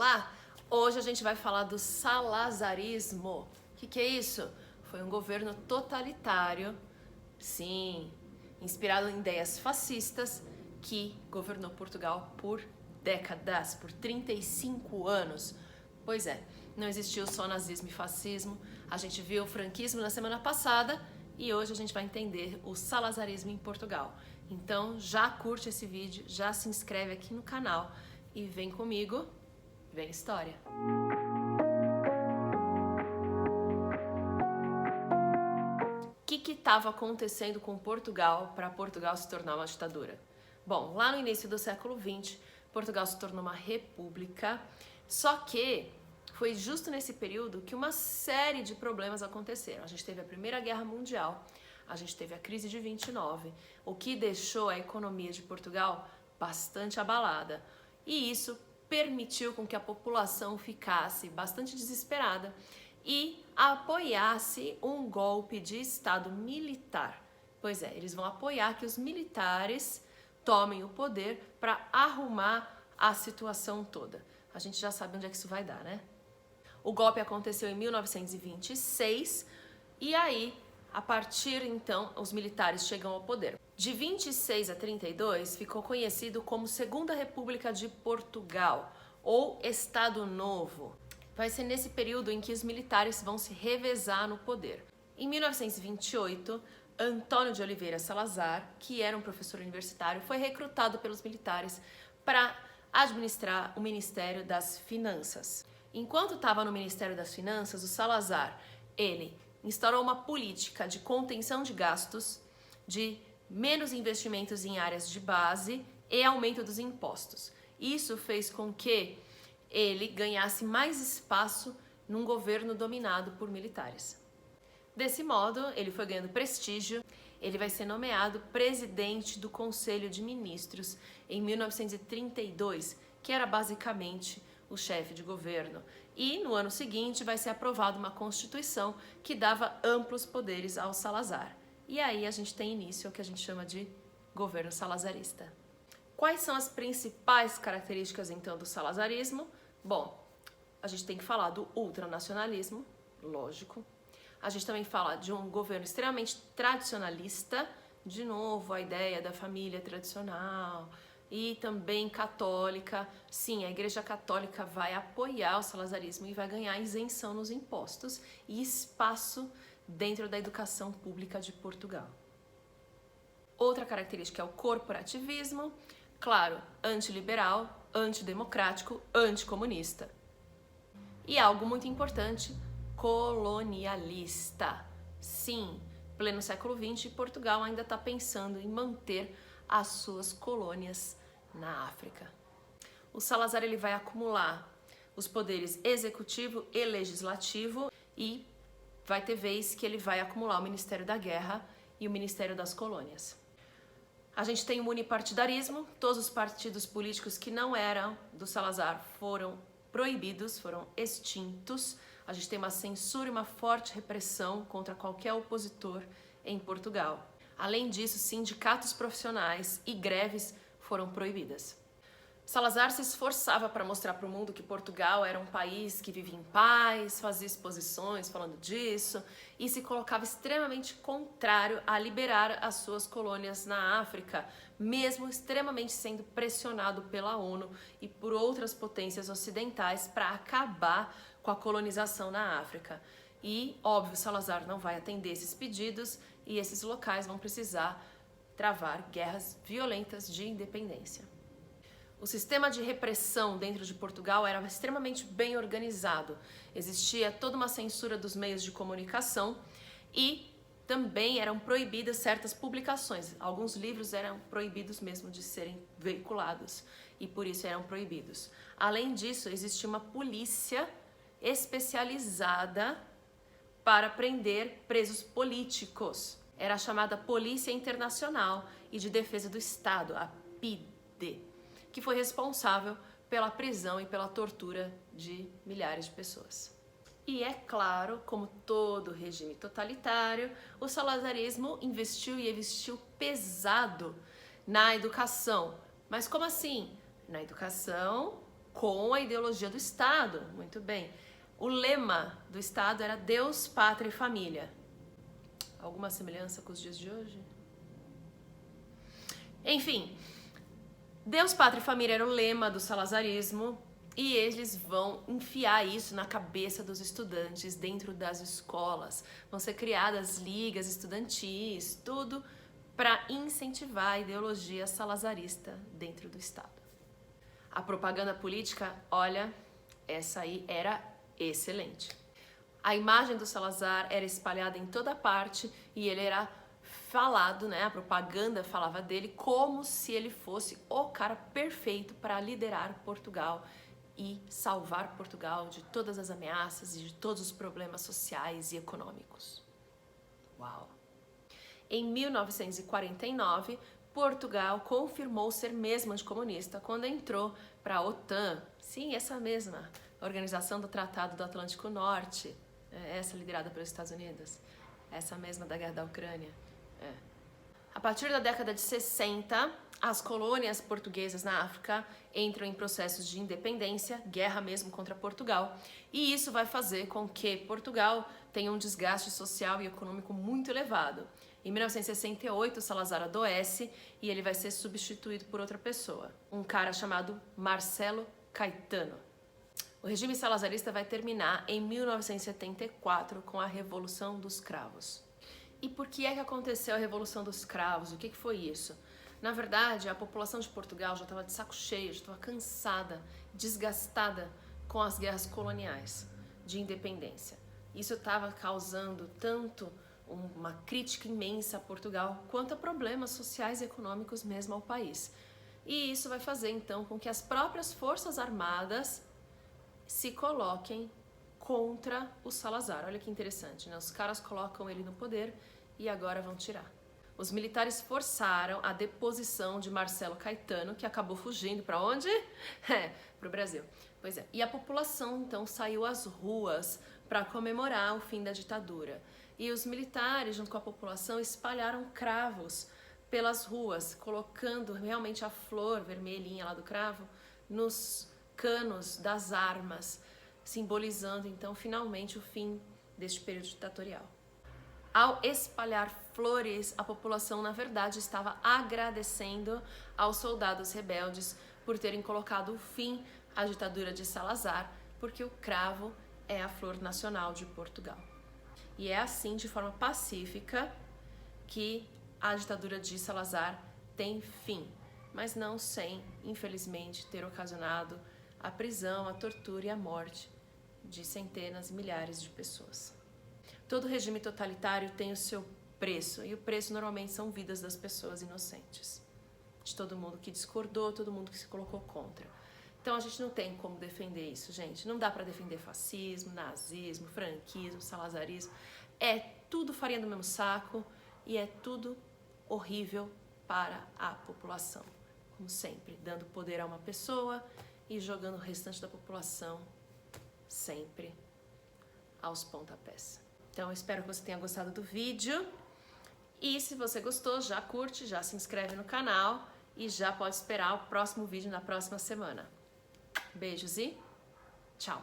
Olá! Hoje a gente vai falar do salazarismo. O que é isso? Foi um governo totalitário, sim, inspirado em ideias fascistas, que governou Portugal por décadas, por 35 anos. Pois é, não existiu só nazismo e fascismo, a gente viu o franquismo na semana passada e hoje a gente vai entender o salazarismo em Portugal. Então já curte esse vídeo, já se inscreve aqui no canal e vem comigo, vem história! O que estava acontecendo com Portugal para Portugal se tornar uma ditadura? Bom, lá no início do século XX, Portugal se tornou uma república, só que foi justo nesse período que uma série de problemas aconteceram. A gente teve a Primeira Guerra Mundial, a gente teve a crise de 29, o que deixou a economia de Portugal bastante abalada. E isso permitiu com que a população ficasse bastante desesperada e apoiasse um golpe de Estado militar. Pois é, eles vão apoiar que os militares tomem o poder para arrumar a situação toda. A gente já sabe onde é que isso vai dar, né? O golpe aconteceu em 1926 e aí, a partir então, os militares chegam ao poder. De 26 a 32 ficou conhecido como Segunda República de Portugal ou Estado Novo. Vai ser nesse período em que os militares vão se revezar no poder. Em 1928, António de Oliveira Salazar, que era um professor universitário, foi recrutado pelos militares para administrar o Ministério das Finanças. Enquanto estava no Ministério das Finanças, o Salazar, ele instaurou uma política de contenção de gastos, de menos investimentos em áreas de base e aumento dos impostos. Isso fez com que ele ganhasse mais espaço num governo dominado por militares. Desse modo, ele foi ganhando prestígio, ele vai ser nomeado presidente do Conselho de Ministros em 1932, que era basicamente o chefe de governo. E no ano seguinte vai ser aprovada uma Constituição que dava amplos poderes ao Salazar. E aí a gente tem início ao que a gente chama de governo salazarista. Quais são as principais características então do salazarismo? Bom, a gente tem que falar do ultranacionalismo, lógico. A gente também fala de um governo extremamente tradicionalista, de novo a ideia da família tradicional e também católica. Sim, a Igreja Católica vai apoiar o salazarismo e vai ganhar isenção nos impostos e espaço dentro da educação pública de Portugal. Outra característica é o corporativismo, claro, antiliberal, antidemocrático, anticomunista. E algo muito importante, colonialista. Sim, pleno século XX, Portugal ainda está pensando em manter as suas colônias na África. O Salazar ele vai acumular os poderes executivo e legislativo e vai ter vez que ele vai acumular o Ministério da Guerra e o Ministério das Colônias. A gente tem o unipartidarismo, todos os partidos políticos que não eram do Salazar foram proibidos, foram extintos. A gente tem uma censura e uma forte repressão contra qualquer opositor em Portugal. Além disso, sindicatos profissionais e greves foram proibidas. Salazar se esforçava para mostrar para o mundo que Portugal era um país que vivia em paz, fazia exposições falando disso e se colocava extremamente contrário a liberar as suas colônias na África, mesmo extremamente sendo pressionado pela ONU e por outras potências ocidentais para acabar com a colonização na África. E, óbvio, Salazar não vai atender esses pedidos e esses locais vão precisar travar guerras violentas de independência. O sistema de repressão dentro de Portugal era extremamente bem organizado. Existia toda uma censura dos meios de comunicação e também eram proibidas certas publicações. Alguns livros eram proibidos mesmo de serem veiculados e por isso eram proibidos. Além disso, existia uma polícia especializada para prender presos políticos. Era a chamada Polícia Internacional e de Defesa do Estado, a PIDE, que foi responsável pela prisão e pela tortura de milhares de pessoas. E é claro, como todo regime totalitário, o salazarismo investiu e investiu pesado na educação. Mas como assim? Na educação com a ideologia do Estado. Muito bem. O lema do Estado era Deus, Pátria e Família. Alguma semelhança com os dias de hoje? Enfim, Deus, Pátria e Família era o lema do salazarismo e eles vão enfiar isso na cabeça dos estudantes dentro das escolas. Vão ser criadas ligas estudantis, tudo para incentivar a ideologia salazarista dentro do Estado. A propaganda política, olha, essa aí era excelente. A imagem do Salazar era espalhada em toda parte e ele era falado, né? A propaganda falava dele como se ele fosse o cara perfeito para liderar Portugal e salvar Portugal de todas as ameaças e de todos os problemas sociais e econômicos. Uau! Em 1949, Portugal confirmou ser mesmo anticomunista quando entrou para a OTAN. Sim, essa mesma Organização do Tratado do Atlântico Norte, essa liderada pelos Estados Unidos, essa mesma da guerra da Ucrânia. A partir da década de 60, as colônias portuguesas na África entram em processos de independência, guerra mesmo contra Portugal, e isso vai fazer com que Portugal tenha um desgaste social e econômico muito elevado. Em 1968, Salazar adoece e ele vai ser substituído por outra pessoa, um cara chamado Marcelo Caetano. O regime salazarista vai terminar em 1974 com a Revolução dos Cravos. E por que é que aconteceu a Revolução dos Cravos? O que foi isso? Na verdade, a população de Portugal já estava de saco cheio, já estava cansada, desgastada com as guerras coloniais de independência. Isso estava causando tanto uma crítica imensa a Portugal, quanto a problemas sociais e econômicos mesmo ao país. E isso vai fazer, então, com que as próprias Forças Armadas se coloquem contra o Salazar. Olha que interessante, né? Os caras colocam ele no poder e agora vão tirar. Os militares forçaram a deposição de Marcelo Caetano, que acabou fugindo para onde? Para o Brasil. Pois é. E a população, então, saiu às ruas para comemorar o fim da ditadura. E os militares, junto com a população, espalharam cravos pelas ruas, colocando realmente a flor vermelhinha lá do cravo nos canos das armas, simbolizando, então, finalmente o fim deste período ditatorial. Ao espalhar flores, a população, na verdade, estava agradecendo aos soldados rebeldes por terem colocado o fim à ditadura de Salazar, porque o cravo é a flor nacional de Portugal. E é assim, de forma pacífica, que a ditadura de Salazar tem fim, mas não sem, infelizmente, ter ocasionado a prisão, a tortura e a morte de centenas e milhares de pessoas. Todo regime totalitário tem o seu preço, e o preço normalmente são vidas das pessoas inocentes, de todo mundo que discordou, todo mundo que se colocou contra. Então a gente não tem como defender isso, gente. Não dá para defender fascismo, nazismo, franquismo, salazarismo. É tudo farinha do mesmo saco e é tudo horrível para a população. Como sempre, dando poder a uma pessoa e jogando o restante da população sempre aos pontapés. Então eu espero que você tenha gostado do vídeo. E se você gostou, já curte, já se inscreve no canal e já pode esperar o próximo vídeo na próxima semana. Beijos e tchau!